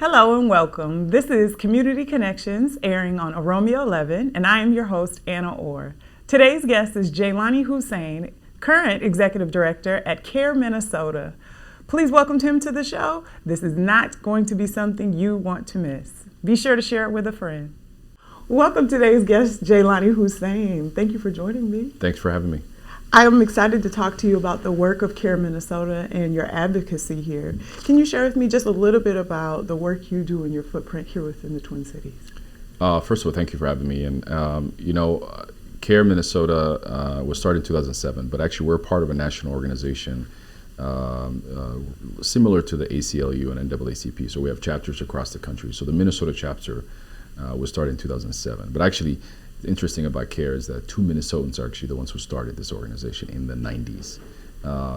Hello and welcome. This is Community Connections airing on OROMIA11, and I am your host, Anna Orr. Today's guest is Jaylani Hussein, current Executive Director at Cair, Minnesota. Please welcome him to the show. This is not going to be something you want to miss. Be sure to share it with a friend. Welcome today's guest, Jaylani Hussein. Thank you for joining me. Thanks for having me. I am excited to talk to you about the work of Cair, Minnesota and your advocacy here. Can you share with me just a little bit about the work you do and your footprint here within the Twin Cities? First of all, thank you for having me. And, Cair, Minnesota was started in 2007, but actually we're part of a national organization similar to the ACLU and NAACP. So we have chapters across the country. So the Minnesota chapter was started in 2007. But actually, the interesting about Cair is that two Minnesotans are actually the ones who started this organization in the 90s.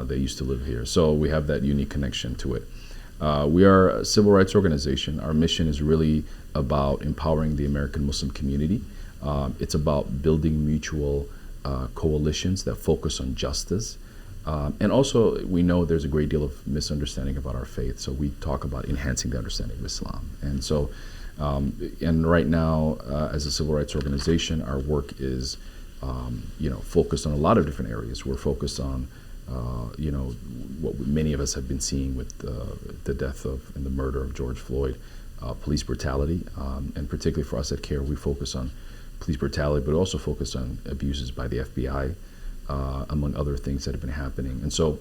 They used to live here. So we have that unique connection to it. We are a civil rights organization. Our mission is really about empowering the American Muslim community. It's about building mutual coalitions that focus on justice. And also, we know there's a great deal of misunderstanding about our faith. So we talk about enhancing the understanding of Islam. And so, and right now, as a civil rights organization, our work is, focused on a lot of different areas. We're focused on, what many of us have been seeing with the death of and the murder of George Floyd, police brutality, and particularly for us at Cair, we focus on police brutality, but also focus on abuses by the FBI, among other things that have been happening. And so,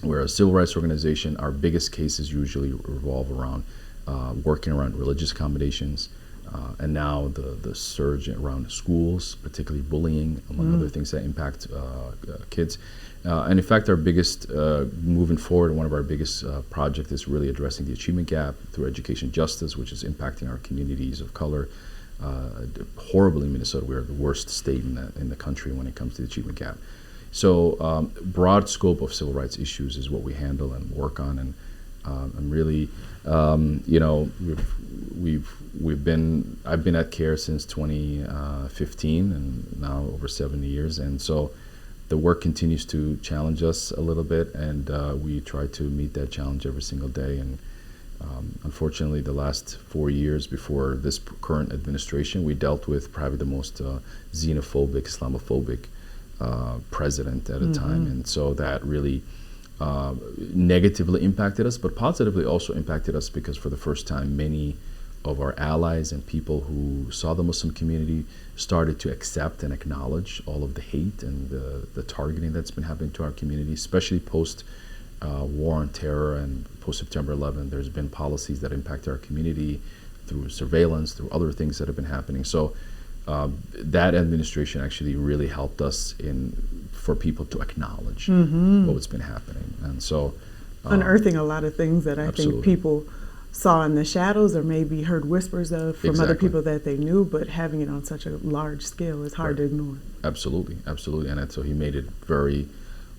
we're a civil rights organization. Our biggest cases usually revolve around working around religious accommodations, and now the surge around schools, particularly bullying, among other things that impact kids. And in fact, our biggest, moving forward, one of our biggest projects is really addressing the achievement gap through education justice, which is impacting our communities of color. Horribly in Minnesota, we are the worst state in the country when it comes to the achievement gap. So broad scope of civil rights issues is what we handle and work on, and I'm really, I've been at Cair since 2015 and now over 7 years, and so the work continues to challenge us a little bit, and we try to meet that challenge every single day. And unfortunately, the last 4 years before this current administration, we dealt with probably the most xenophobic, Islamophobic president at a time, and so that really negatively impacted us, but positively also impacted us because for the first time, many of our allies and people who saw the Muslim community started to accept and acknowledge all of the hate and the targeting that's been happening to our community, especially post war on terror and post September 11. There's been policies that impact our community through surveillance, through other things that have been happening. So that administration actually really helped us for people to acknowledge what's been happening, and so unearthing a lot of things that I absolutely. think people saw in the shadows or maybe heard whispers of from Exactly. other people that they knew, but having it on such a large scale is hard to ignore. Absolutely, and so he made it very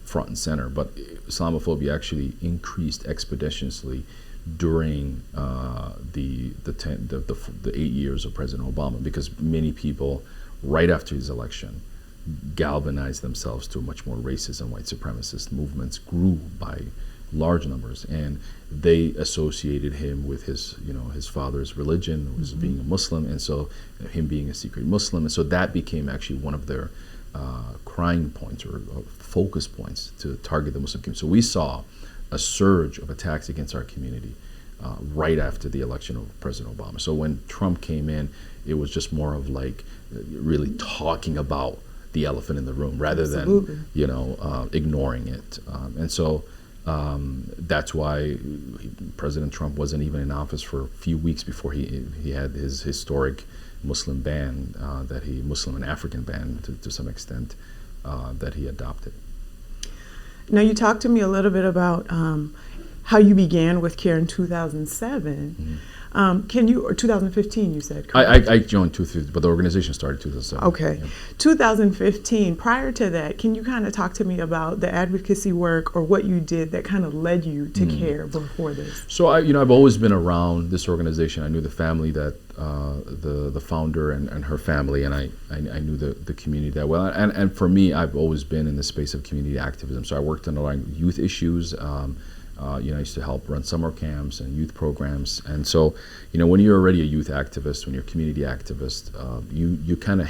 front and center. But Islamophobia actually increased exponentially during the 8 years of President Obama, because many people right after his election galvanized themselves to much more racist and white supremacist movements, grew by large numbers, and they associated him with his father's religion, was being a Muslim, and so him being a secret Muslim, and so that became actually one of their crying points or focus points to target the Muslim community. So we saw a surge of attacks against our community right after the election of President Obama. So when Trump came in, it was just more of like really talking about the elephant in the room rather than ignoring it. And so that's why President Trump wasn't even in office for a few weeks before he had his historic Muslim ban, Muslim and African ban to some extent, that he adopted. Now, you talked to me a little bit about how you began with Cair in 2007. Or 2015, you said, correct? I joined 2015, but the organization started 2007. Okay. Yeah. 2015, prior to that, can you kind of talk to me about the advocacy work or what you did that kind of led you to Cair before this? So I've always been around this organization. I knew the family that the founder and her family, and I knew the community that well. And for me, I've always been in the space of community activism. So I worked on a lot of youth issues. I used to help run summer camps and youth programs. And so, when you're already a youth activist, when you're a community activist, you kind of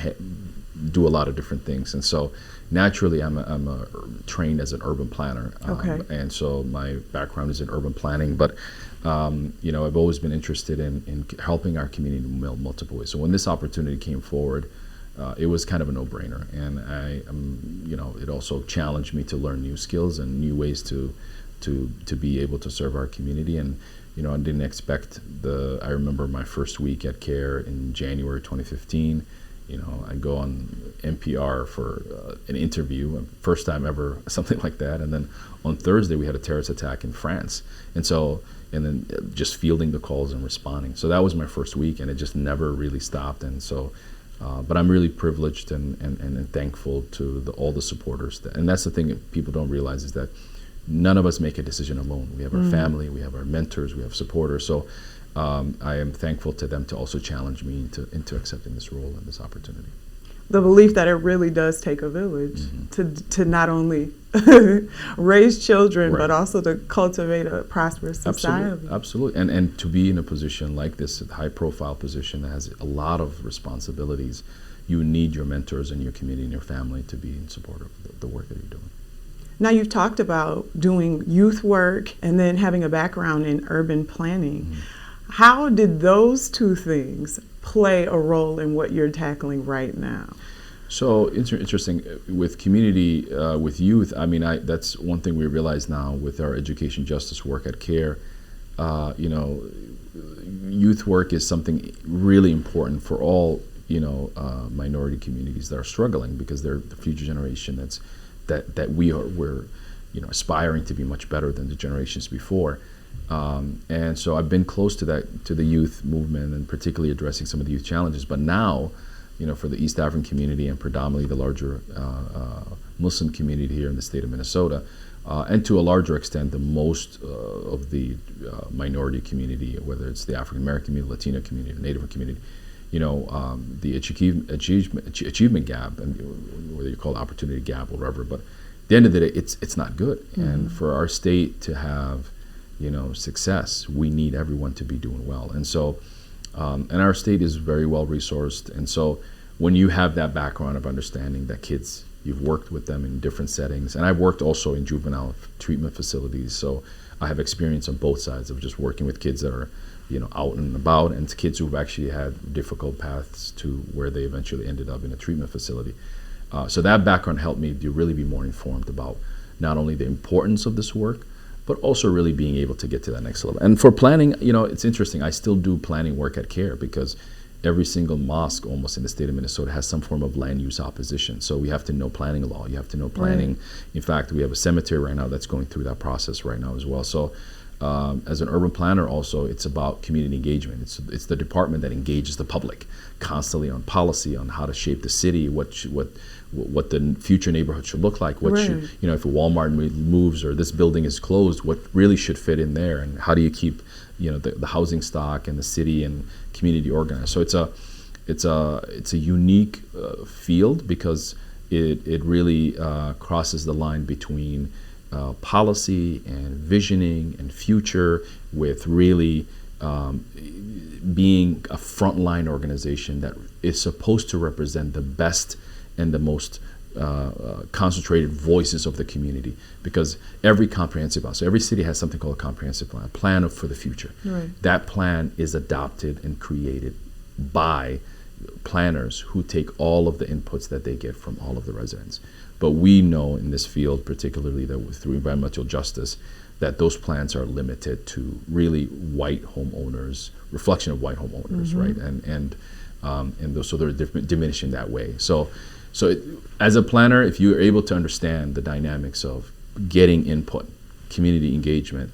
do a lot of different things. And so, naturally, I'm trained as an urban planner. Okay. And so my background is in urban planning. But, I've always been interested in helping our community in multiple ways. So when this opportunity came forward, it was kind of a no-brainer. And it also challenged me to learn new skills and new ways to be able to serve our community. And I didn't expect I remember my first week at Cair in January 2015. I go on NPR for an interview, first time ever, something like that. And then on Thursday we had a terrorist attack in France, and then just fielding the calls and responding. So that was my first week, and it just never really stopped. And so. But I'm really privileged and thankful to all the supporters. And that's the thing that people don't realize, is that none of us make a decision alone. We have our family, we have our mentors, we have supporters. So I am thankful to them to also challenge me into accepting this role and this opportunity. The belief that it really does take a village to not only raise children, Right. but also to cultivate a prosperous society. Absolutely. And to be in a position like this, a high-profile position that has a lot of responsibilities, you need your mentors and your community and your family to be in support of the work that you're doing. Now, you've talked about doing youth work and then having a background in urban planning. How did those two things play a role in what you're tackling right now? So it's interesting with community, with youth. I mean, that's one thing we realize now with our education justice work at Cair. Youth work is something really important for all minority communities that are struggling, because they're the future generation that we're aspiring to be much better than the generations before. And so I've been close to the youth movement, and particularly addressing some of the youth challenges. But now, for the East African community and predominantly the larger Muslim community here in the state of Minnesota, and to a larger extent, the most of the minority community, whether it's the African American community, Latino community, the Native community, the achievement gap, and whether you call it opportunity gap or whatever. But at the end of the day, it's not good. And for our state to have success, we need everyone to be doing well. And so, and our state is very well resourced. And so when you have that background of understanding that kids, you've worked with them in different settings, and I've worked also in juvenile treatment facilities, so I have experience on both sides of just working with kids that are, out and about, and kids who've actually had difficult paths to where they eventually ended up in a treatment facility. So that background helped me to really be more informed about not only the importance of this work, but also really being able to get to that next level. And for planning, it's interesting. I still do planning work at Cair, because every single mosque almost in the state of Minnesota has some form of land use opposition. So we have to know planning law. You have to know planning. Right. In fact, we have a cemetery right now that's going through that process right now as well. So as an urban planner also, it's about community engagement. It's the department that engages the public constantly on policy, on how to shape the city, what the future neighborhood should look like, what should, if a Walmart moves or this building is closed, what really should fit in there, and how do you keep the housing stock and the city and community organized. So it's a unique field, because it really crosses the line between policy and visioning and future, with really being a frontline organization that is supposed to represent the best and the most concentrated voices of the community, because every comprehensive plan, so every city has something called a comprehensive plan, a plan for the future. Right. That plan is adopted and created by planners who take all of the inputs that they get from all of the residents. But we know in this field, particularly that through environmental justice, that those plans are limited to really white homeowners, reflection of white homeowners, right? And so they're diminishing that way. So as a planner, if you're able to understand the dynamics of getting input, community engagement,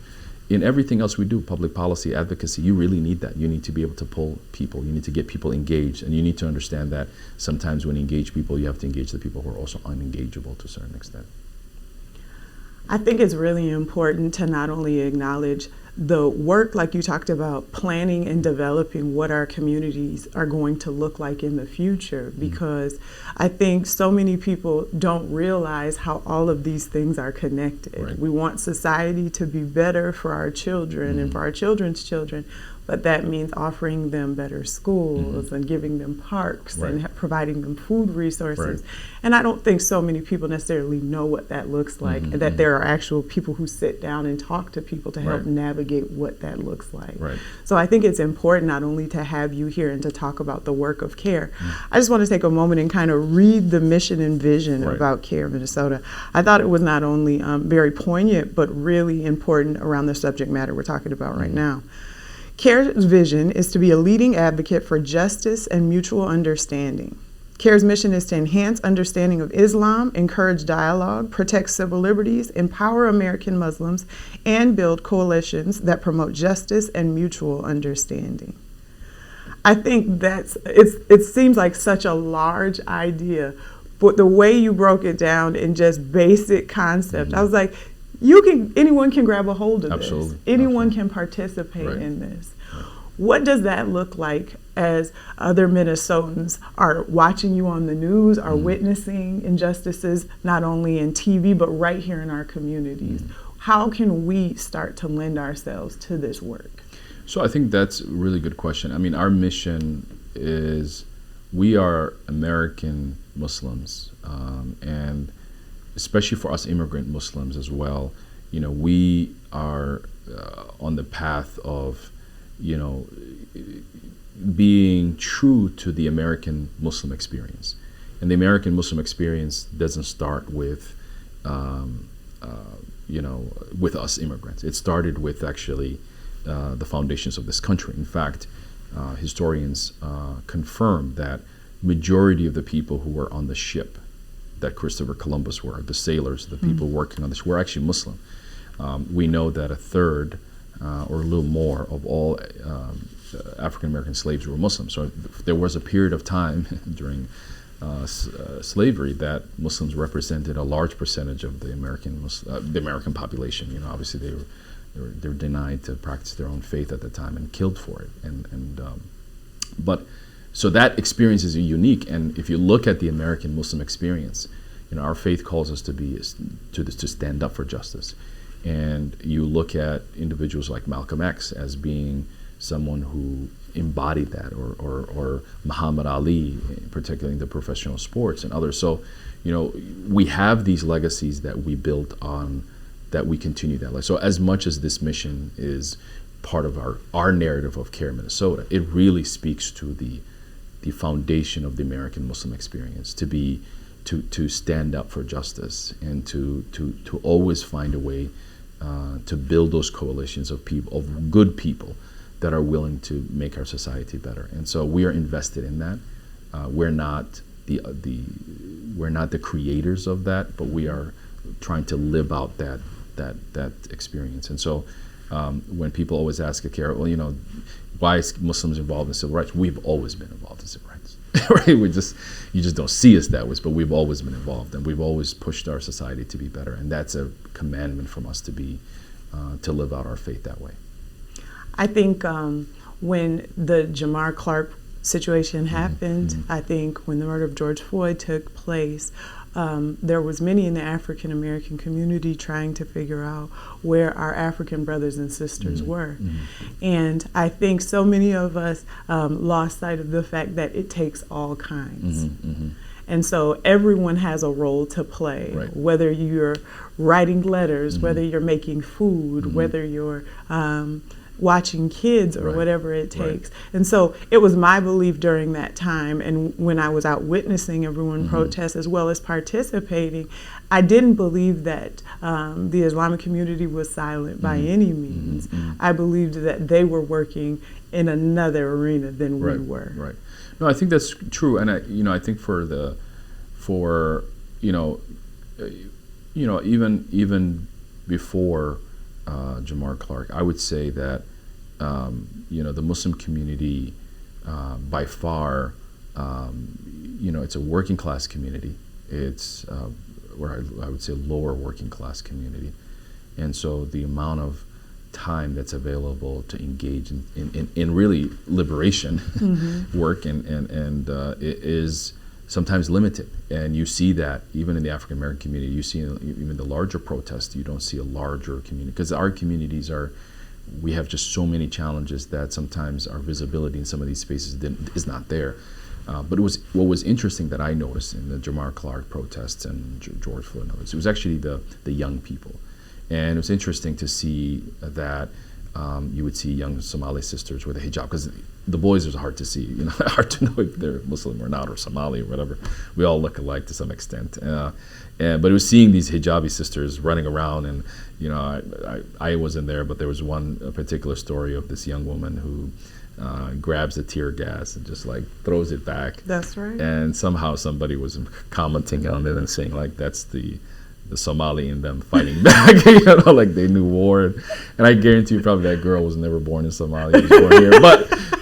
in everything else we do, public policy, advocacy, you really need that. You need to be able to pull people. You need to get people engaged. And you need to understand that sometimes when you engage people, you have to engage the people who are also unengageable to a certain extent. I think it's really important to not only acknowledge the work, like you talked about, planning and developing what our communities are going to look like in the future, because I think so many people don't realize how all of these things are connected. Right. We want society to be better for our children and for our children's children, but that means offering them better schools and giving them parks and providing them food resources. Right. And I don't think so many people necessarily know what that looks like, and that there are actual people who sit down and talk to people to help navigate what that looks like. Right. So I think it's important not only to have you here and to talk about the work of CAIR. I just want to take a moment and kind of read the mission and vision about CAIR Minnesota. I thought it was not only very poignant, but really important around the subject matter we're talking about right now. CAIR's vision is to be a leading advocate for justice and mutual understanding. CAIR's mission is to enhance understanding of Islam, encourage dialogue, protect civil liberties, empower American Muslims, and build coalitions that promote justice and mutual understanding. I think it seems like such a large idea, but the way you broke it down in just basic concept, I was like, anyone can grab a hold of this. Anyone can participate in this. What does that look like as other Minnesotans are watching you on the news, are witnessing injustices, not only in TV, but right here in our communities? How can we start to lend ourselves to this work? So I think that's a really good question. I mean, our mission is, we are American Muslims, and especially for us immigrant Muslims as well, we are on the path of, being true to the American Muslim experience. And the American Muslim experience doesn't start with, with us immigrants. It started with actually the foundations of this country. In fact, historians confirm that majority of the people who were on the ship that Christopher Columbus were, the sailors, the people working on this, were actually Muslim. We know that a third or a little more of all African American slaves were Muslim. So there was a period of time during slavery that Muslims represented a large percentage of the American population. Obviously they were denied to practice their own faith at the time and killed for it. But so that experience is unique, and if you look at the American Muslim experience, our faith calls us to stand up for justice. And you look at individuals like Malcolm X as being someone who embodied that, or Muhammad Ali, particularly in the professional sports, and others. So, we have these legacies that we built on, that we continue that. So as much as this mission is part of our narrative of CAIR Minnesota, it really speaks to the foundation of the American Muslim experience, to stand up for justice, and to always find a way to build those coalitions of people, of good people, that are willing to make our society better. And so we are invested in that. We're not the creators of that, but we are trying to live out that experience. And so when people always ask at CAIR, well, why is Muslims involved in civil rights? We've always been involved in civil rights, right? You just don't see us that way, but we've always been involved, and we've always pushed our society to be better. And that's a commandment from us to live out our faith that way. I think when the Jamar Clark situation happened, I think when the murder of George Floyd took place, there was many in the African American community trying to figure out where our African brothers and sisters were. And I think so many of us lost sight of the fact that it takes all kinds. And so everyone has a role to play, whether you're writing letters, whether you're making food, whether you're watching kids, or whatever it takes. And so it was my belief during that time, and when I was out witnessing everyone protest as well as participating, I didn't believe that the Islamic community was silent by any means. I believed that they were working in another arena than we were. Right. No, I think that's true, and I think even before Jamar Clark, I would say that the Muslim community, by far, it's a working class community. It's where I would say lower working class community, and so the amount of time that's available to engage in really liberation work, and it is sometimes limited. And you see that even in the African American community. You see even the larger protests, you don't see a larger community, because our communities we have just so many challenges that sometimes our visibility in some of these spaces is not there. But what was interesting that I noticed in the Jamar Clark protests and George Floyd and others, it was actually the young people. And it was interesting to see that you would see young Somali sisters with a hijab, because the boys is hard to see, hard to know if they're Muslim or not, or Somali or whatever. We all look alike to some extent. But it was seeing these hijabi sisters running around, and I wasn't there, but there was a particular story of this young woman who grabs the tear gas and just throws it back. That's right. And somehow somebody was commenting on it and saying that's the Somali in them fighting back, they knew war. And I guarantee you probably that girl was never born in Somalia, was born here.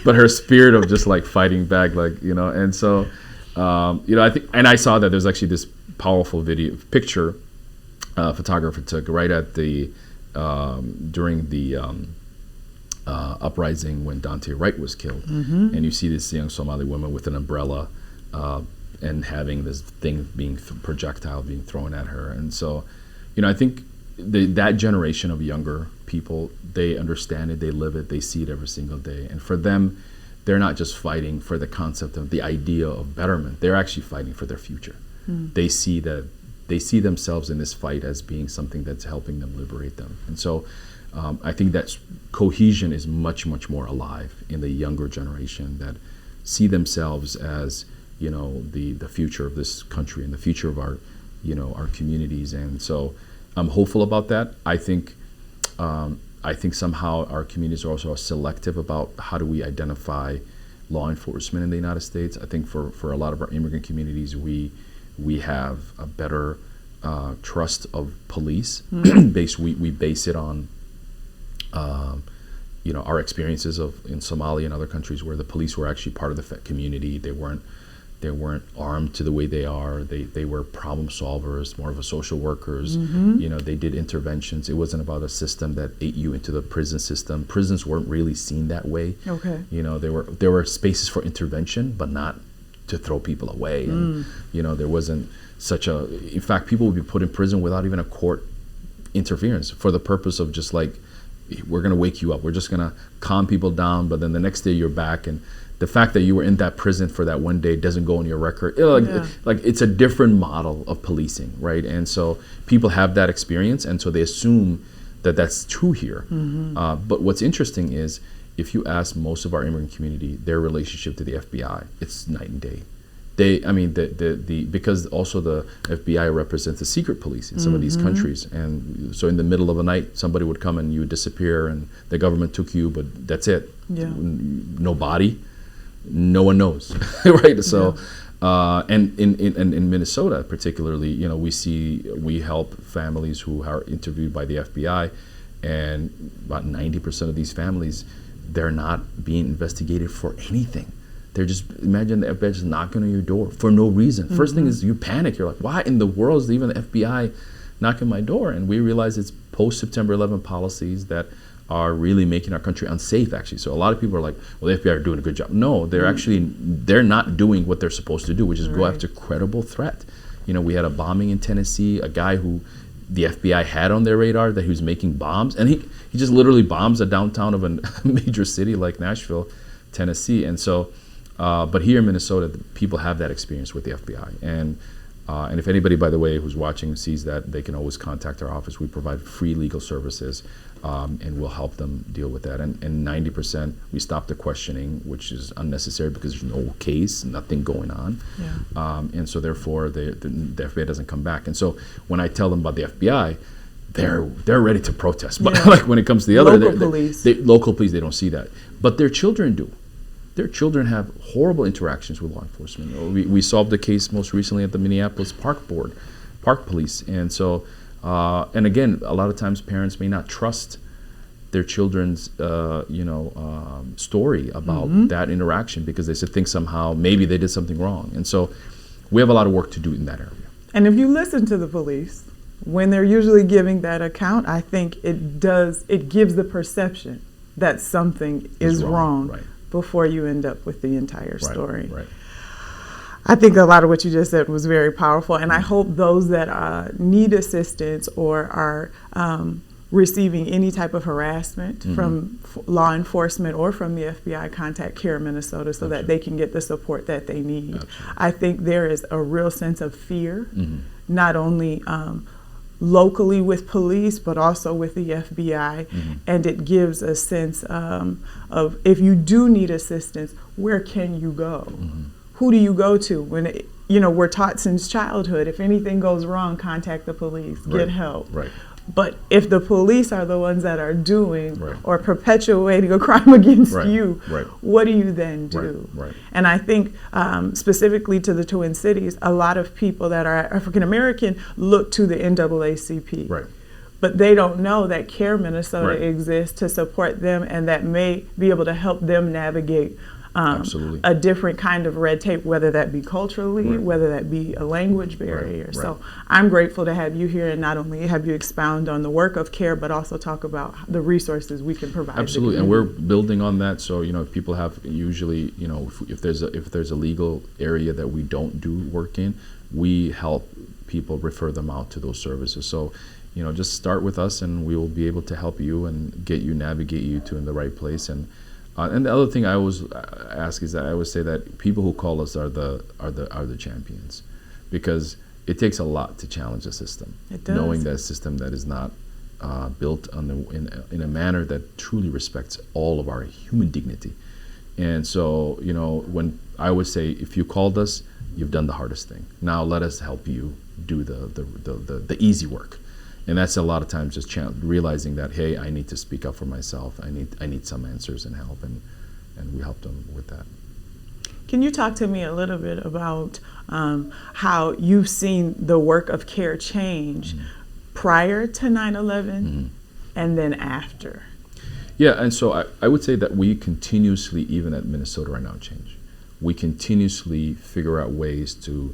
But her spirit of just fighting back, and so, I think, and I saw that there's actually this powerful picture photographer took right at during the uprising when Dante Wright was killed. And you see this young Somali woman with an umbrella, and having this thing projectile being thrown at her. And so, I think that generation of younger people, they understand it, they live it, they see it every single day. And for them, they're not just fighting for the concept of the idea of betterment, they're actually fighting for their future. They see themselves in this fight as being something that's helping them liberate them. And so I think that cohesion is much, much more alive in the younger generation, that see themselves as the future of this country and the future of our communities. And so I'm hopeful about that. I think somehow our communities are also selective about how do we identify law enforcement in the United States. I think for a lot of our immigrant communities, we have a better trust of police. We base it on our experiences in Somalia and other countries where the police were actually part of the community. They weren't armed to the way they are. They were problem solvers, more of a social workers. They did interventions. It wasn't about a system that ate you into the prison system. Prisons weren't really seen that way. Okay. There were spaces for intervention, but not to throw people away. And there wasn't in fact, people would be put in prison without even a court interference, for the purpose of just we're going to wake you up. We're just going to calm people down, but then the next day you're back, and the fact that you were in that prison for that one day doesn't go on your record. It's a different model of policing, right? And so people have that experience, and so they assume that that's true here. But what's interesting is, if you ask most of our immigrant community, their relationship to the FBI, it's night and day. Because also the FBI represents the secret police in some of these countries, and so in the middle of the night, somebody would come and you would disappear, and the government took you, but that's it. No body, no one knows, right? So, and in Minnesota particularly, we help families who are interviewed by the FBI, and about 90% of these families, they're not being investigated for anything. They're just, imagine the FBI just knocking on your door for no reason. First thing is you panic. You're like, why in the world is even the FBI knocking my door? And we realize it's post-September 11 policies that are really making our country unsafe, actually. So a lot of people are like, well, the FBI are doing a good job. No, they're not doing what they're supposed to do, which is go after credible threat. We had a bombing in Tennessee, a guy who the FBI had on their radar that he was making bombs, and he just literally bombs a downtown of a major city like Nashville, Tennessee. And so, but here in Minnesota, people have that experience with the FBI. And if anybody, by the way, who's watching sees that, they can always contact our office. We provide free legal services, and we'll help them deal with that. And 90%, we stop the questioning, which is unnecessary because there's no case, nothing going on. And so therefore, the FBI doesn't come back. And so when I tell them about the FBI, they're ready to protest. But when it comes to the other local police, they don't see that. But their children do. Their children have horrible interactions with law enforcement. We solved the case most recently at the Minneapolis Park Police. And so, and again, a lot of times parents may not trust their children's, story about that interaction because they think somehow maybe they did something wrong. And so we have a lot of work to do in that area. And if you listen to the police, when they're usually giving that account, I think it gives the perception that something is wrong right. before you end up with the entire story. Right. I think a lot of what you just said was very powerful, and I hope those that need assistance or are receiving any type of harassment from law enforcement or from the FBI contact Cair Minnesota so that they can get the support that they need. Absolutely. I think there is a real sense of fear, not only locally with police, but also with the FBI, and it gives a sense of if you do need assistance, where can you go? Who do you go to? When we're taught since childhood, if anything goes wrong, contact the police, get help. Right. But if the police are the ones that are doing or perpetuating a crime against you, what do you then do? Right. And I think specifically to the Twin Cities, a lot of people that are African American look to the NAACP. Right. But they don't know that Cair Minnesota exists to support them and that may be able to help them navigate a different kind of red tape, whether that be culturally, whether that be a language barrier. So I'm grateful to have you here and not only have you expound on the work of Cair, but also talk about the resources we can provide. Absolutely, and we're building on that. So if people have usually, if there's a legal area that we don't do work in, we help people refer them out to those services. So just start with us, and we will be able to help you and navigate you to in the right place. And the other thing I always ask is that I always say that people who call us are the champions, because it takes a lot to challenge a system. It does. Knowing that a system that is not built in a manner that truly respects all of our human dignity. And so when I always say, if you called us, you've done the hardest thing. Now let us help you do the easy work. And that's a lot of times just realizing that, hey, I need to speak up for myself. I need some answers and help, and we help them with that. Can you talk to me a little bit about how you've seen the work of Cair change prior to 9/11 and then after? Yeah, and so I would say that we continuously, even at Minnesota right now, change. We continuously figure out ways to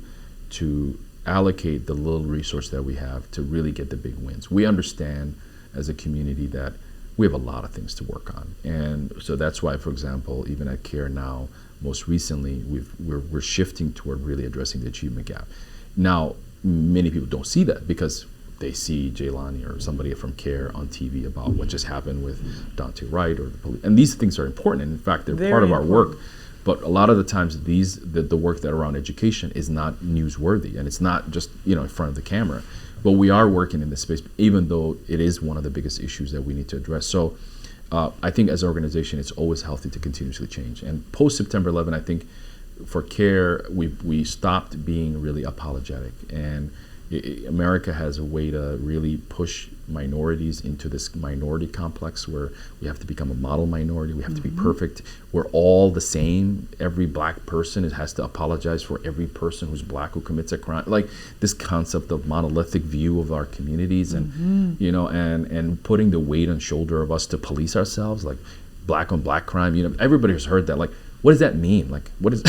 allocate the little resource that we have to really get the big wins. We understand as a community that we have a lot of things to work on, and so that's why, for example, even at Cair now, most recently, we're shifting toward really addressing the achievement gap. Now, many people don't see that because they see Jaylani or somebody from Cair on TV about what just happened with Dante Wright or the police, and these things are important, and in fact, they're part of our work. But a lot of the times, the work that around education is not newsworthy, and it's not just in front of the camera. But we are working in this space, even though it is one of the biggest issues that we need to address. So I think as an organization, it's always healthy to continuously change. And post September 11, I think for Cair, we stopped being really apologetic, and America has a way to really push minorities into this minority complex where we have to become a model minority. We have to be perfect. We're all the same. Every black person has to apologize for every person who's black who commits a crime. Like this concept of monolithic view of our communities, and and putting the weight on shoulder of us to police ourselves, like black on black crime. Everybody has heard that. Like, what does that mean? Like, what is,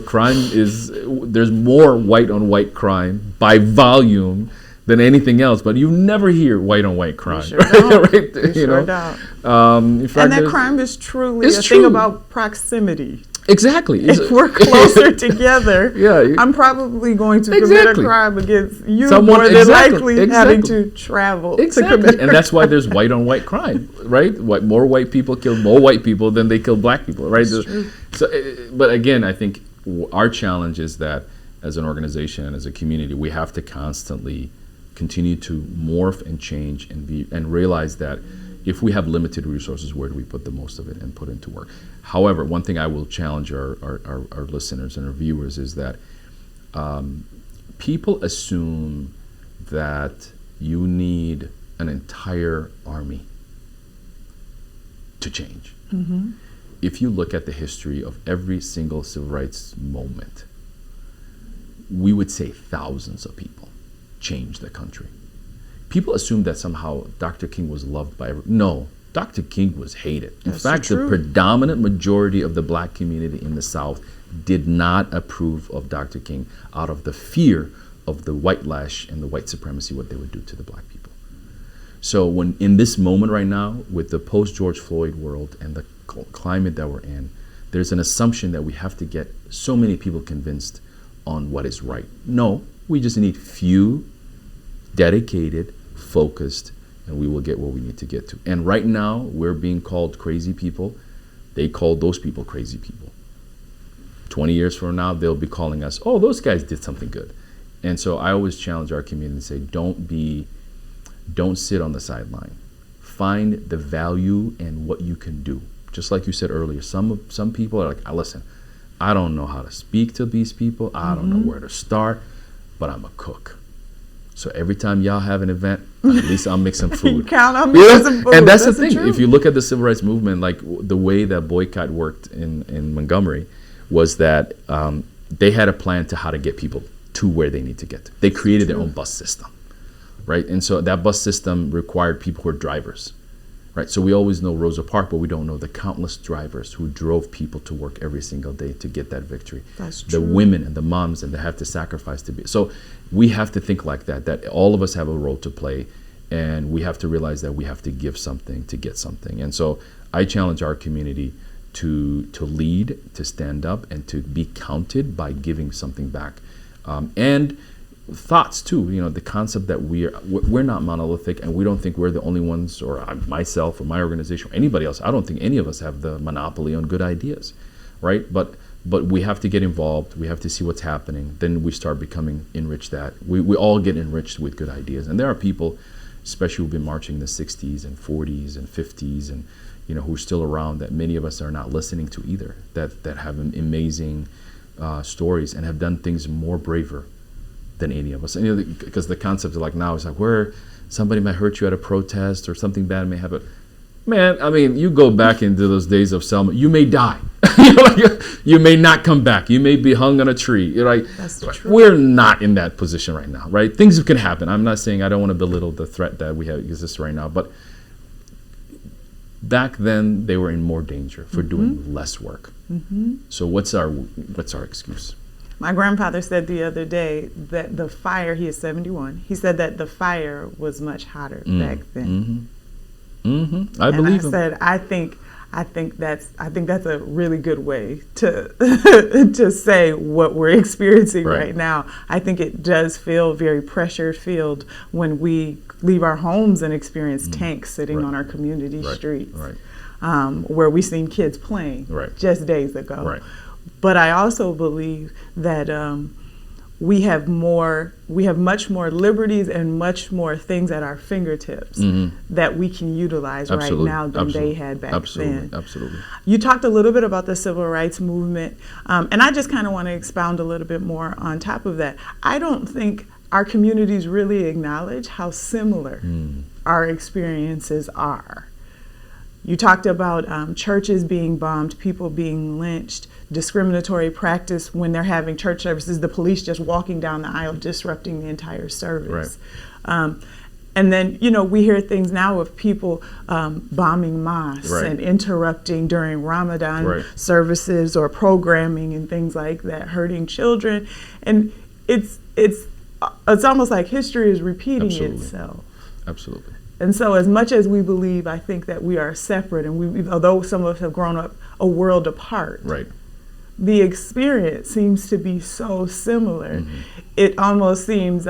crime is, there's more white on white crime by volume than anything else, but you never hear white on white crime. Sure don't. Right? Sure don't. In fact, and that crime is truly a thing about proximity. Exactly. If we're closer together, I'm probably going to commit a crime against you more than likely having to travel to commit and that's why there's white on white crime, right? More white people kill more white people than they kill black people, right? True. So, but again, I think our challenge is that as an organization and as a community, we have to constantly continue to morph and change and realize that if we have limited resources, where do we put the most of it and put into work? However, one thing I will challenge our listeners and our viewers is that people assume that you need an entire army to change. If you look at the history of every single civil rights moment, we would say thousands of people changed the country. People assume that somehow Dr. King was loved by everyone. No, Dr. King was hated. In fact, the predominant majority of the black community in the South did not approve of Dr. King out of the fear of the white lash and the white supremacy, what they would do to the black people. So when in this moment right now, with the post-George Floyd world and the climate that we're in, there's an assumption that we have to get so many people convinced on what is right. No, we just need few, dedicated, focused, and we will get where we need to get to. And right now, we're being called crazy people. They call those people crazy people. 20 years from now, they'll be calling us, oh, those guys did something good. And so I always challenge our community and say, don't sit on the sideline. Find the value in what you can do. Just like you said earlier, some people are like, listen, I don't know how to speak to these people. I don't know where to start, but I'm a cook. So every time y'all have an event, at least I'll make some food. Count on me for some food. And that's the thing. If you look at the civil rights movement, like the way that boycott worked in Montgomery was that they had a plan to how to get people to where they need to get to. They created their own bus system, right? And so that bus system required people who are drivers, right? So we always know Rosa Parks, but we don't know the countless drivers who drove people to work every single day to get that victory. That's true. The women and the moms and they have to sacrifice to be. So we have to think like that all of us have a role to play, and we have to realize that we have to give something to get something. And so I challenge our community to lead, to stand up, and to be counted by giving something back. And thoughts too, the concept that we're not monolithic, and we don't think we're the only ones, or myself or my organization or anybody else. I don't think any of us have the monopoly on good ideas, right? But we have to get involved. We have to see what's happening. Then we start becoming enriched. That we all get enriched with good ideas. And there are people, especially who've been marching in the 60s and 40s and 50s, and who are still around, that many of us are not listening to either. That have amazing stories and have done things more braver than any of us. And, because the concept of like now is like where somebody might hurt you at a protest or something bad may happen. Man, I mean, you go back into those days of Selma, you may die. You may not come back. You may be hung on a tree. That's true. We're not in that position right now, right? Things can happen. I'm not saying I don't want to belittle the threat that we have exists right now, but back then they were in more danger for doing less work. So what's our excuse? My grandfather said the other day that the fire, he is 71, he said that the fire was much hotter back then. I believe him. I think that's a really good way to to say what we're experiencing right now. I think it does feel very pressure filled when we leave our homes and experience tanks sitting on our community streets, where we've seen kids playing just days ago. But I also believe that we have much more liberties and much more things at our fingertips that we can utilize right now than they had back then. Absolutely. You talked a little bit about the civil rights movement, and I just kind of want to expound a little bit more on top of that. I don't think our communities really acknowledge how similar our experiences are. You talked about churches being bombed, people being lynched, discriminatory practice when they're having church services, the police just walking down the aisle disrupting the entire service. And then, we hear things now of people bombing mosques and interrupting during Ramadan services or programming and things like that, hurting children. And it's almost like history is repeating itself. Absolutely. And so as much as we believe, I think that we are separate, and although some of us have grown up a world apart, the experience seems to be so similar. It almost seems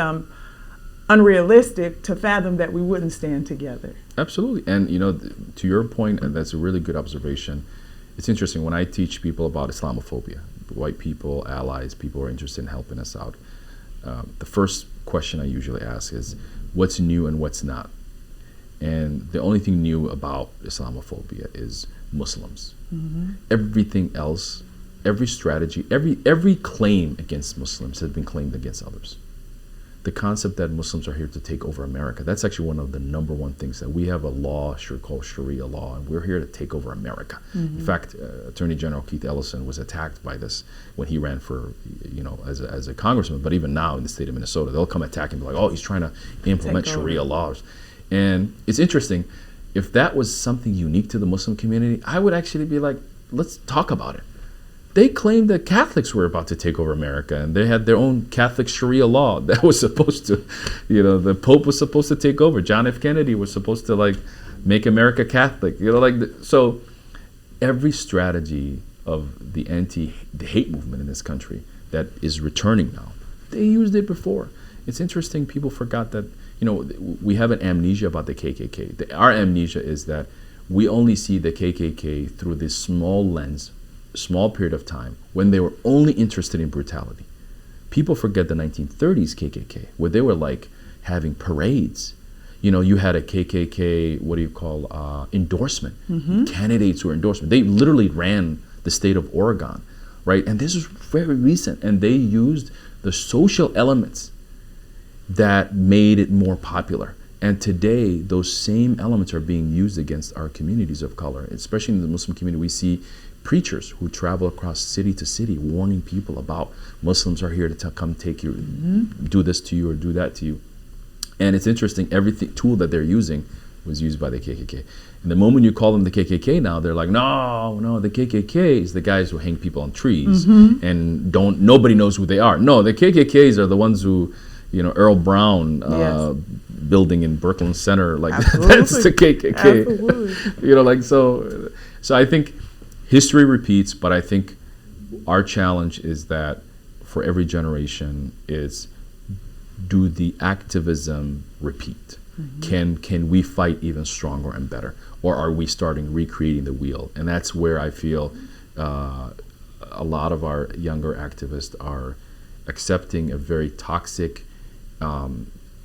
unrealistic to fathom that we wouldn't stand together. Absolutely. And, to your point, and that's a really good observation, it's interesting when I teach people about Islamophobia, white people, allies, people who are interested in helping us out. The first question I usually ask is, what's new and what's not? And the only thing new about Islamophobia is Muslims. Everything else, every strategy, every claim against Muslims has been claimed against others. The concept that Muslims are here to take over America, that's actually one of the number one things, that we have a law called Sharia law, and we're here to take over America. In fact, Attorney General Keith Ellison was attacked by this when he ran for, as a congressman, but even now in the state of Minnesota, they'll come attack him like, oh, he's trying to implement Sharia laws. And it's interesting, if that was something unique to the Muslim community, I would actually be like, let's talk about it. they claimed that Catholics were about to take over America, and they had their own Catholic Sharia law that was supposed to, the Pope was supposed to take over. John F. Kennedy was supposed to make America Catholic. So every strategy of the hate movement in this country that is returning now, they used it before. It's interesting. People forgot that, we have an amnesia about the KKK. Our amnesia is that we only see the KKK through this small lens, small period of time when they were only interested in brutality. People forget the 1930s KKK, where they were having parades. You had a KKK, endorsement. Mm-hmm. Candidates were endorsement. They literally ran the state of Oregon, right? And this is very recent. And they used the social elements that made it more popular. And today, those same elements are being used against our communities of color, especially in the Muslim community. We see preachers who travel across city to city warning people about Muslims are here to come take you, do this to you or do that to you. And it's interesting, every tool that they're using was used by the KKK. And the moment you call them the KKK now, they're like, no, the KKK is the guys who hang people on trees and nobody knows who they are. No, the KKKs are the ones who, Earl Brown building in Brooklyn Center, that's the KKK. Absolutely. So I think history repeats, but I think our challenge is that for every generation is, do the activism repeat? Mm-hmm. Can we fight even stronger and better? Or are we recreating the wheel? And that's where I feel a lot of our younger activists are accepting a very toxic,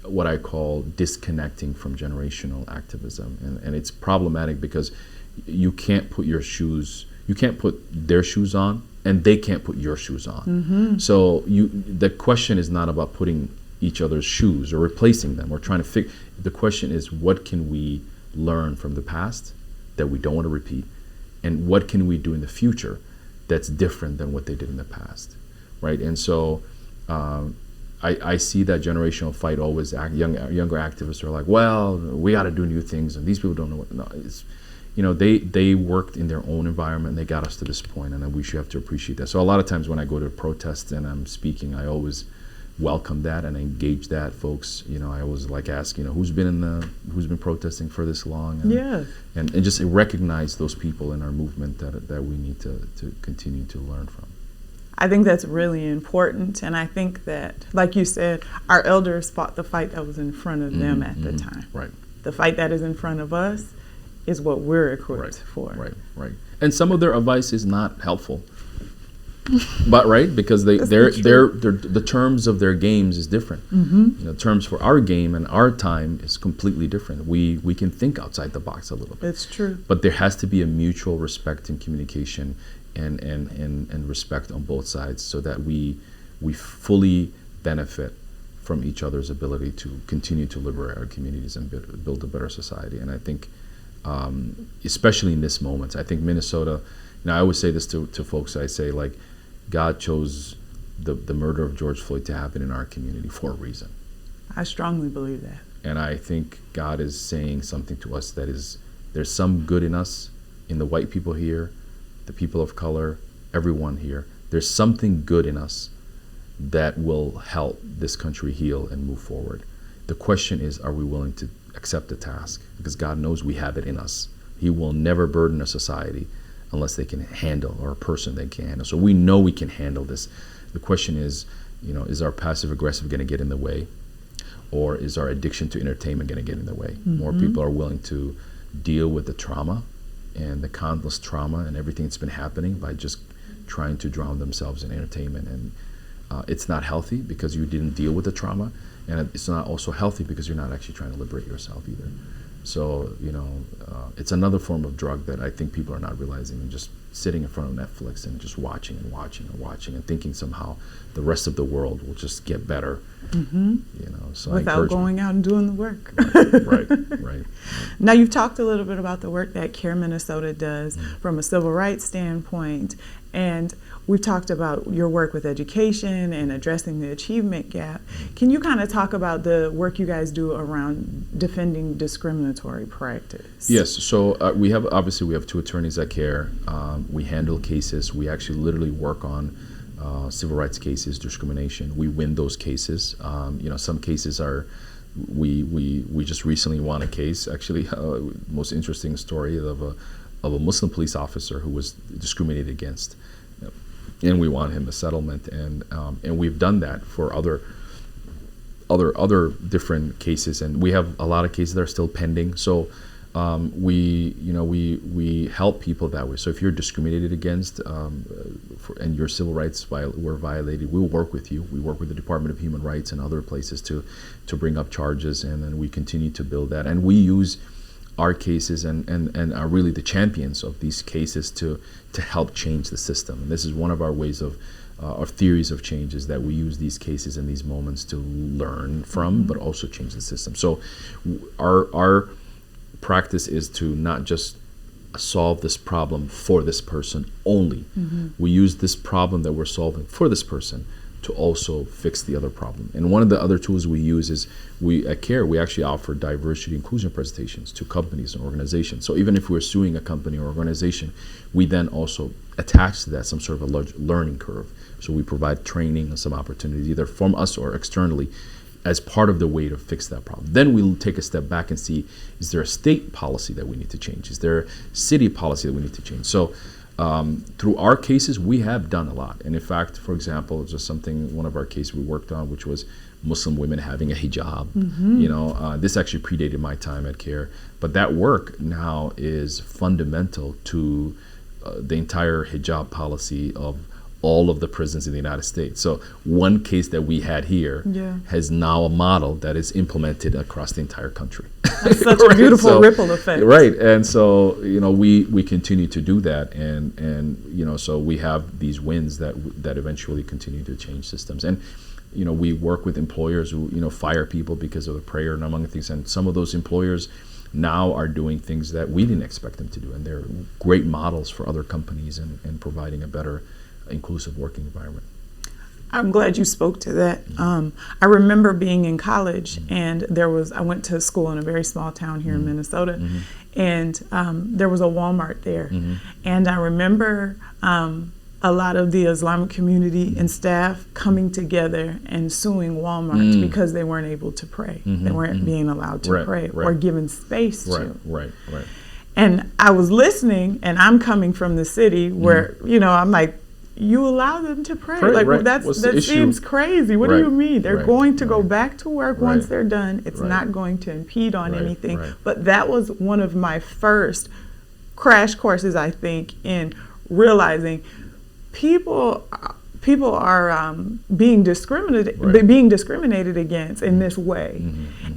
what I call disconnecting from generational activism. And it's problematic because you can't put their shoes on and they can't put your shoes on. Mm-hmm. So the question is not about putting each other's shoes or replacing them or trying to figure. The question is, what can we learn from the past that we don't want to repeat, and what can we do in the future that's different than what they did in the past, right? And so I see that generational fight always. Younger activists are like, well, we got to do new things, and these people don't know what. No, it's, they worked in their own environment, and they got us to this point, and we should have to appreciate that. So a lot of times when I go to protests and I'm speaking, I always welcome that and engage that, folks. I always ask, who's been protesting for this long, and just recognize those people in our movement that we need to continue to learn from. I think that's really important, and I think that, like you said, our elders fought the fight that was in front of them at the time. Right. The fight that is in front of us is what we're equipped for. Right. And some of their advice is not helpful. But because the terms of their games is different. Mm-hmm. Terms for our game and our time is completely different. We can think outside the box a little bit. It's true. But there has to be a mutual respect and communication and respect on both sides, so that we fully benefit from each other's ability to continue to liberate our communities and build a better society. And I think, especially in this moment, I think Minnesota. I always say this to folks. I say, God chose the murder of George Floyd to happen in our community for a reason. I strongly believe that. And I think God is saying something to us that is, there's some good in us, in the white people here, the people of color, everyone here. There's something good in us that will help this country heal and move forward. The question is, are we willing to accept the task? Because God knows we have it in us. He will never burden a society unless they can handle, or a person they can handle. So we know we can handle this. The question is, is our passive aggressive going to get in the way, or is our addiction to entertainment going to get in the way? Mm-hmm. More people are willing to deal with the trauma and the countless trauma and everything that's been happening by just trying to drown themselves in entertainment. And it's not healthy because you didn't deal with the trauma, and it's not also healthy because you're not actually trying to liberate yourself either. So, it's another form of drug that I think people are not realizing, and just sitting in front of Netflix and just watching and thinking somehow the rest of the world will just get better. Mm-hmm. So without going out and doing the work. Right. Now, you've talked a little bit about the work that Cair Minnesota does from a civil rights standpoint, and we've talked about your work with education and addressing the achievement gap. Can you kind of talk about the work you guys do around defending discriminatory practice? Yes. So we have two attorneys at Cair. We handle cases. We actually literally work on civil rights cases, discrimination. We win those cases. Some cases are, we just recently won a case, actually, most interesting story of a Muslim police officer who was discriminated against. And we won him a settlement, and we've done that for other different cases, and we have a lot of cases that are still pending. So we help people that way. So if you're discriminated against and your civil rights were violated, we'll work with you. We work with the Department of Human Rights and other places to bring up charges, and then we continue to build that. And we use our cases and are really the champions of these cases to help change the system. And this is one of our ways of our theories of change, is that we use these cases and these moments to learn from, but also change the system. So our practice is to not just solve this problem for this person only. We use this problem that we're solving for this person to also fix the other problem. And one of the other tools we use is at Cair, we actually offer diversity inclusion presentations to companies and organizations. So even if we're suing a company or organization, we then also attach to that some sort of a large learning curve. So we provide training and some opportunities either from us or externally as part of the way to fix that problem. Then we'll take a step back and see, is there a state policy that we need to change? Is there a city policy that we need to change? So through our cases, we have done a lot. And in fact, for example, just one of our cases we worked on, which was Muslim women having a hijab. This actually predated my time at Cair, but that work now is fundamental to the entire hijab policy of all of the prisons in the United States. So one case that we had here has now a model that is implemented across the entire country. That's such a beautiful ripple effect. Right, and so we continue to do that, and so we have these wins that eventually continue to change systems. And we work with employers who fire people because of a prayer and among things, and some of those employers now are doing things that we didn't expect them to do, and they're great models for other companies and providing a better inclusive working environment. I'm glad you spoke to that. I remember being in college, and I went to school in a very small town here in Minnesota, and there was a Walmart there. And I remember a lot of the Islamic community and staff coming together and suing Walmart because they weren't able to pray. They weren't being allowed to pray or given space to. Right. And I was listening, and I'm coming from the city where, I'm like, you allow them to pray. That seems crazy. What do you mean? They're going to go back to work once they're done. It's not going to impede on anything. But that was one of my first crash courses, I think, in realizing people are being discriminated against in this way,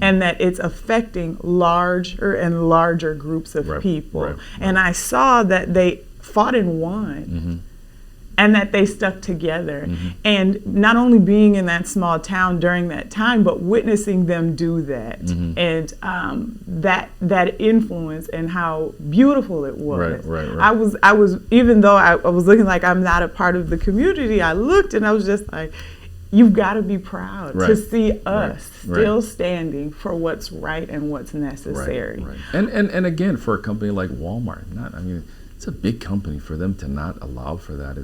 and that it's affecting larger and larger groups of people. And I saw that they fought and won. And that they stuck together. And not only being in that small town during that time, but witnessing them do that. And that influence and how beautiful it was. I was even though I was looking like I'm not a part of the community, I looked and I was just like, you've got to be proud to see us still standing for what's right and what's necessary. And again, for a company like Walmart, it's a big company. For them to not allow for that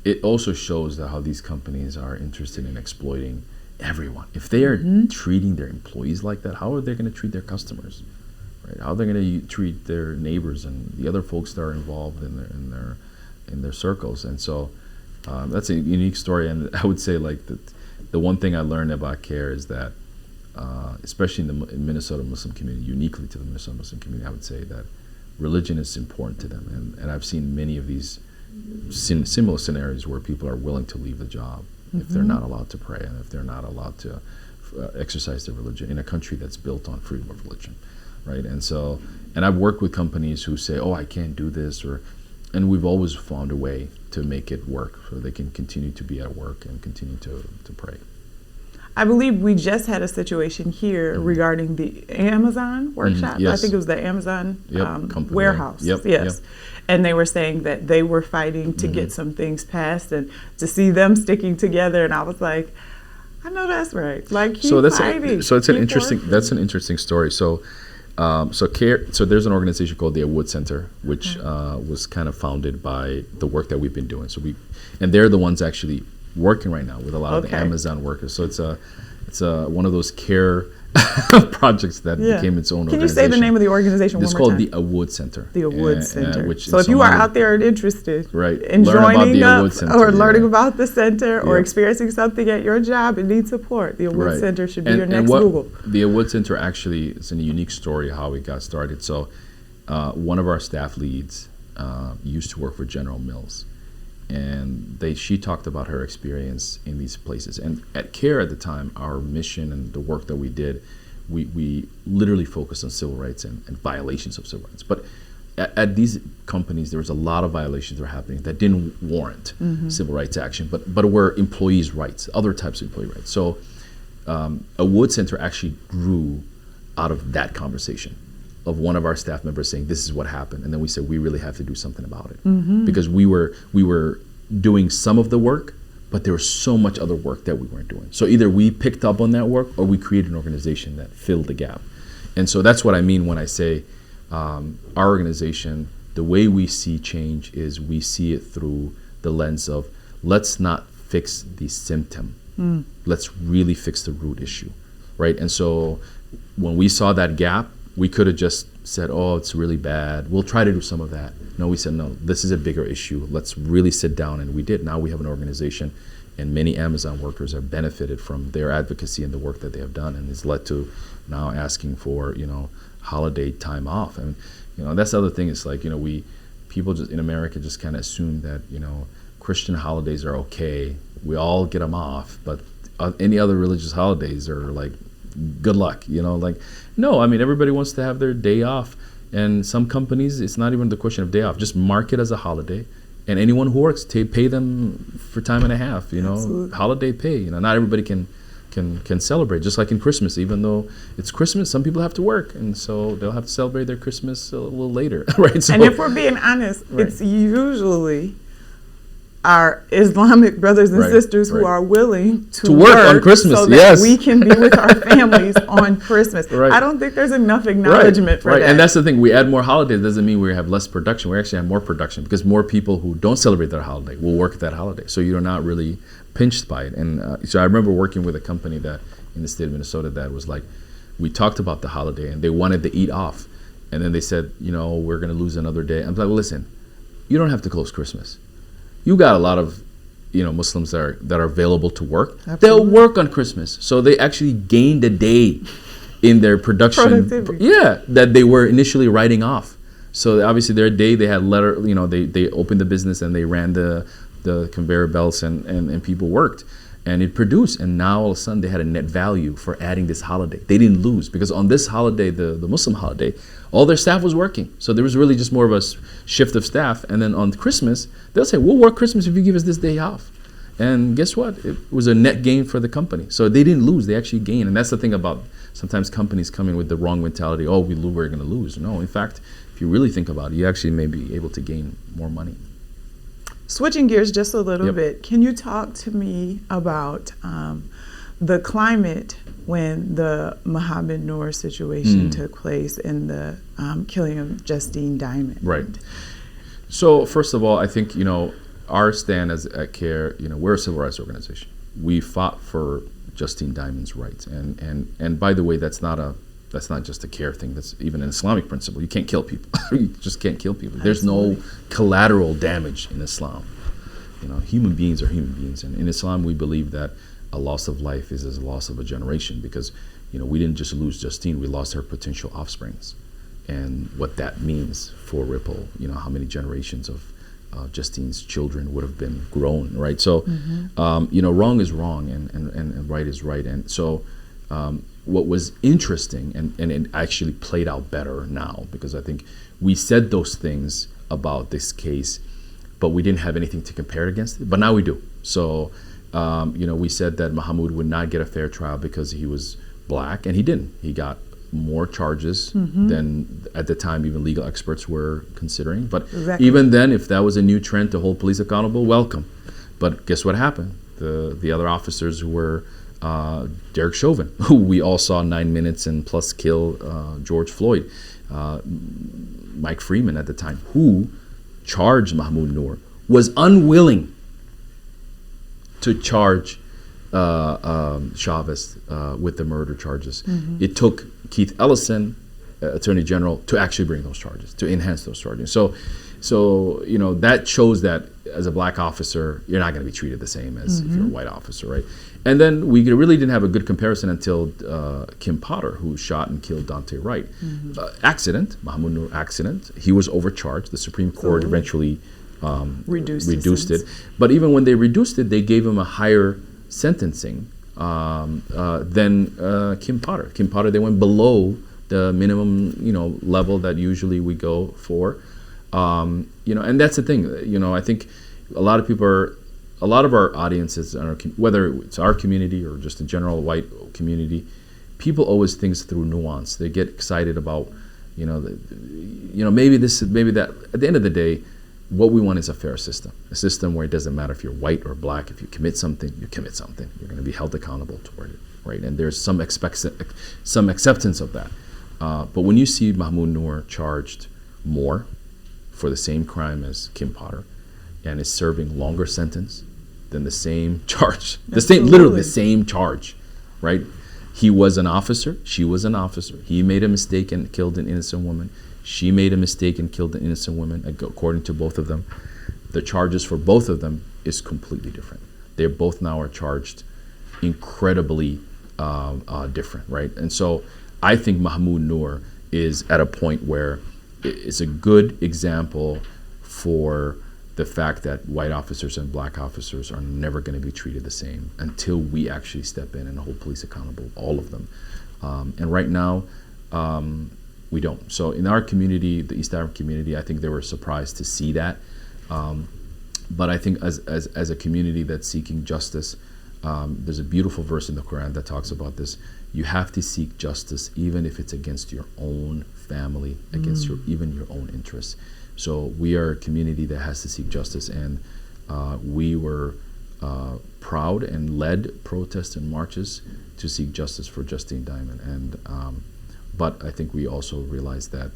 it also shows that how these companies are interested in exploiting everyone. If they are treating their employees like that, how are they going to treat their customers? Right? How are they going to treat their neighbors and the other folks that are involved in their circles? And so that's a unique story. And I would say the one thing I learned about Cair is that, especially in the Minnesota Muslim community, uniquely to the Minnesota Muslim community, I would say that religion is important to them, and I've seen many of these similar scenarios where people are willing to leave the job if they're not allowed to pray and if they're not allowed to exercise their religion in a country that's built on freedom of religion, right? And I've worked with companies who say, I can't do this, and we've always found a way to make it work so they can continue to be at work and continue to pray. I believe we just had a situation here regarding the Amazon workshop. Yes. I think it was the Amazon warehouse. Yep. And they were saying that they were fighting to get some things passed, and to see them sticking together. And I was like, I know that's right. Like, keep fighting. That's an interesting story. So So Cair, so there's an organization called the Award Center, which was kind of founded by the work that we've been doing. And they're the ones actually working right now with a lot of the Amazon workers. So it's one of those Cair projects that became its own organization. Can you say the name of the organization one more time? It's called the Award Center. The Award Center. So if you are out there and interested in learn joining up Center, or learning about the center or experiencing something at your job and need support, the Award Center should be your next Google. The Award Center actually is a unique story how it got started. So one of our staff leads used to work for General Mills. And she talked about her experience in these places. And at Cair at the time, our mission and the work that we did, we literally focused on civil rights and violations of civil rights. But at these companies, there was a lot of violations that were happening that didn't warrant civil rights action, but were employees' rights, other types of employee rights. So Award Center actually grew out of that conversation of one of our staff members saying, this is what happened. And then we said, we really have to do something about it. Because we were doing some of the work, but there was so much other work that we weren't doing. So either we picked up on that work or we created an organization that filled the gap. And so that's what I mean when I say our organization, the way we see change is we see it through the lens of, let's not fix the symptom. Let's really fix the root issue, right? And so when we saw that gap, we could have just said, oh, it's really bad. We'll try to do some of that. No, we said, no, this is a bigger issue. Let's really sit down. And we did. Now we have an organization, and many Amazon workers have benefited from their advocacy and the work that they have done. And it's led to now asking for, holiday time off. And, that's the other thing. It's like, people just in America just kind of assume that, Christian holidays are okay. We all get them off. But any other religious holidays are like, good luck, no, I mean, everybody wants to have their day off. And some companies, it's not even the question of day off. Just mark it as a holiday. And anyone who works, pay them for time and a half, Absolutely. Holiday pay. Not everybody can celebrate. Just like in Christmas, even though it's Christmas, some people have to work. And so they'll have to celebrate their Christmas a little later, right? So, and if we're being honest, it's usually our Islamic brothers and sisters who are willing to work on Christmas, so that we can be with our families on Christmas. I don't think there's enough acknowledgement for that. And that's the thing. We add more holidays doesn't mean we have less production. We actually have more production because more people who don't celebrate that holiday will work that holiday. So you're not really pinched by it. And so I remember working with a company that in the state of Minnesota that was like, we talked about the holiday and they wanted to eat off. And then they said, we're going to lose another day. I'm like, well, listen, you don't have to close Christmas. You got a lot of, Muslims that are available to work. Absolutely. They'll work on Christmas, so they actually gained a day in their production. That they were initially writing off. So obviously their day they had they opened the business and they ran the conveyor belts and people worked and it produced. And now all of a sudden they had a net value for adding this holiday. They didn't lose because on this holiday, the Muslim holiday, all their staff was working. So there was really just more of a shift of staff. And then on Christmas, they'll say, we'll work Christmas if you give us this day off. And guess what? It was a net gain for the company. So they didn't lose, they actually gained. And that's the thing about sometimes companies come in with the wrong mentality. Oh, we're going to lose. No, in fact, if you really think about it, you actually may be able to gain more money. Switching gears just a little bit, can you talk to me about the climate when the Mohammed Noor situation took place and the killing of Justine Diamond? Right. So first of all, I think, our stand at Cair, we're a civil rights organization. We fought for Justine Diamond's rights. And by the way, that's not just a Cair thing. That's even an Islamic principle. You can't kill people. You just can't kill people. There's no collateral damage in Islam. Human beings are human beings. And in Islam, we believe that a loss of life is as a loss of a generation because, we didn't just lose Justine, we lost her potential offsprings. And what that means for Ripple, how many generations of Justine's children would have been grown, right? So, wrong is wrong and right is right. And so what was interesting, and it actually played out better now, because I think we said those things about this case, but we didn't have anything to compare it against it. But now we do. So, we said that Mahmoud would not get a fair trial because he was black, and he didn't. He got more charges than at the time even legal experts were considering. But even then, if that was a new trend to hold police accountable, welcome. But guess what happened? The other officers who were Derek Chauvin, who we all saw 9 minutes and plus kill George Floyd. Mike Freeman at the time, who charged Mahmoud Noor, was unwilling to charge Chavez with the murder charges. Mm-hmm. It took Keith Ellison, Attorney General, to actually bring those charges, to enhance those charges. So that shows that as a black officer, you're not going to be treated the same as if you're a white officer, right? And then we really didn't have a good comparison until Kim Potter, who shot and killed Dante Wright. Accident, Mahmoud Noor accident. He was overcharged. The Supreme Court eventually reduced it. But even when they reduced it, they gave him a higher sentencing than Kim Potter. Kim Potter, they went below the minimum, level that usually we go for. And that's the thing. I think a lot of our audiences, whether it's our community or just a general white community, people always think through nuance. They get excited about, maybe this, maybe that. At the end of the day, what we want is a fair system, a system where it doesn't matter if you're white or black. If you commit something, you commit something. You're going to be held accountable toward it, right? And there's some acceptance of that. But when you see Mahmoud Noor charged more for the same crime as Kim Potter, and is serving longer sentence than the same charge, literally the same charge, right? He was an officer, she was an officer. He made a mistake and killed an innocent woman. She made a mistake and killed an innocent woman, according to both of them. The charges for both of them is completely different. They both now are charged incredibly different, right? And so I think Mahmoud Noor is at a point where it's a good example for the fact that white officers and black officers are never going to be treated the same until we actually step in and hold police accountable, all of them. And right now, we don't. So in our community, the East African community, I think they were surprised to see that. But I think as a community that's seeking justice, there's a beautiful verse in the Quran that talks about this. You have to seek justice even if it's against your own family, against even your own interests. So we are a community that has to seek justice, and we were proud and led protests and marches to seek justice for Justine Diamond. And but I think we also realize that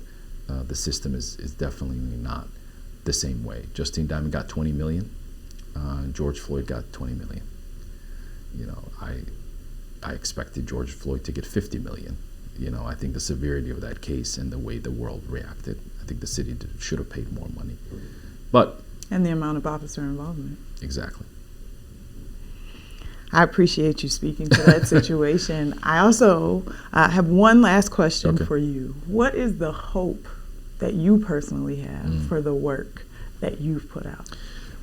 the system is definitely not the same way. Justine Diamond got 20 million, George Floyd got 20 million. I expected George Floyd to get 50 million. I think the severity of that case and the way the world reacted, I think the city should have paid more money. And the amount of officer involvement. Exactly. I appreciate you speaking to that situation. I also have one last question for you. What is the hope that you personally have for the work that you've put out?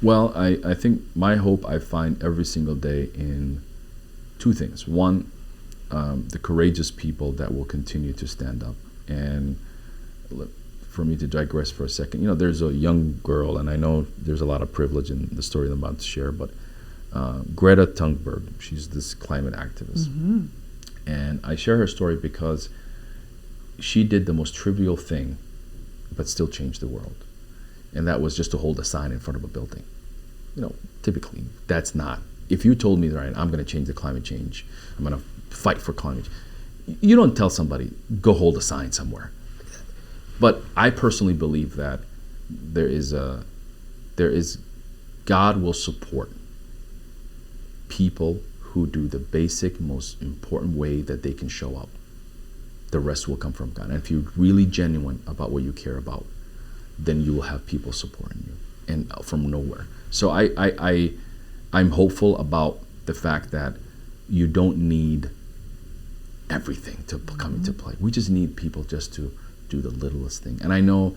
Well, I think my hope I find every single day in two things. One, the courageous people that will continue to stand up. And for me to digress for a second, there's a young girl, and I know there's a lot of privilege in the story that I'm about to share, but Greta Thunberg, she's this climate activist. And I share her story because she did the most trivial thing, but still changed the world. And that was just to hold a sign in front of a building. Typically, that's not. If you told me, right, I'm going to change the climate change, I'm going to fight for climate change, you don't tell somebody, go hold a sign somewhere. But I personally believe that there is God will support people who do the basic, most important way that they can show up. The rest will come from God. And if you're really genuine about what you care about, then you will have people supporting you, and from nowhere. So I'm hopeful about the fact that you don't need everything to come into play. We just need people just to do the littlest thing. And I know,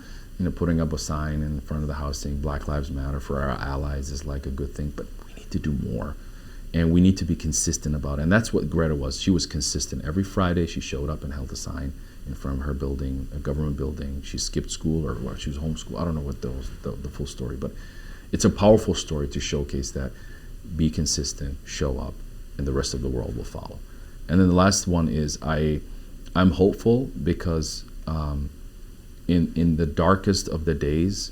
putting up a sign in front of the house saying Black Lives Matter for our allies is like a good thing, but we need to do more. And we need to be consistent about it. And that's what Greta was. She was consistent. Every Friday she showed up and held a sign in front of her building, a government building. She skipped school, or she was homeschooled. I don't know what the full story, but it's a powerful story to showcase that. Be consistent, show up, and the rest of the world will follow. And then the last one is I'm hopeful because in the darkest of the days,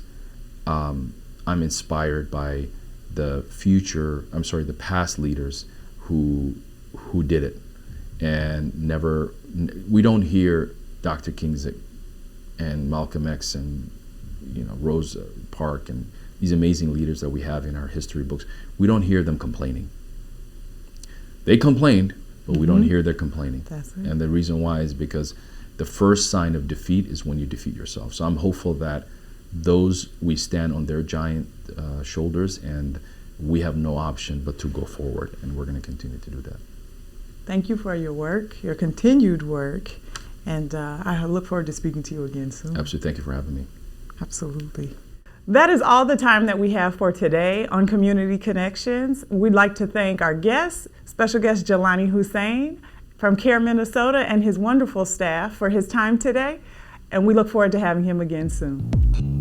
I'm inspired by the past leaders who who did it, and we don't hear Dr. King's and Malcolm X and Rosa Parks and these amazing leaders that we have in our history books. We don't hear them complaining. They complained, but we don't hear their complaining. That's it. And the reason why is because the first sign of defeat is when you defeat yourself. So I'm hopeful that we stand on their giant shoulders, and we have no option but to go forward, and we're going to continue to do that. Thank you for your work, your continued work, and I look forward to speaking to you again soon. Absolutely. Thank you for having me. Absolutely. That is all the time that we have for today on Community Connections. We'd like to thank our guest, special guest Jaylani Hussein from Cair, Minnesota, and his wonderful staff for his time today, and we look forward to having him again soon.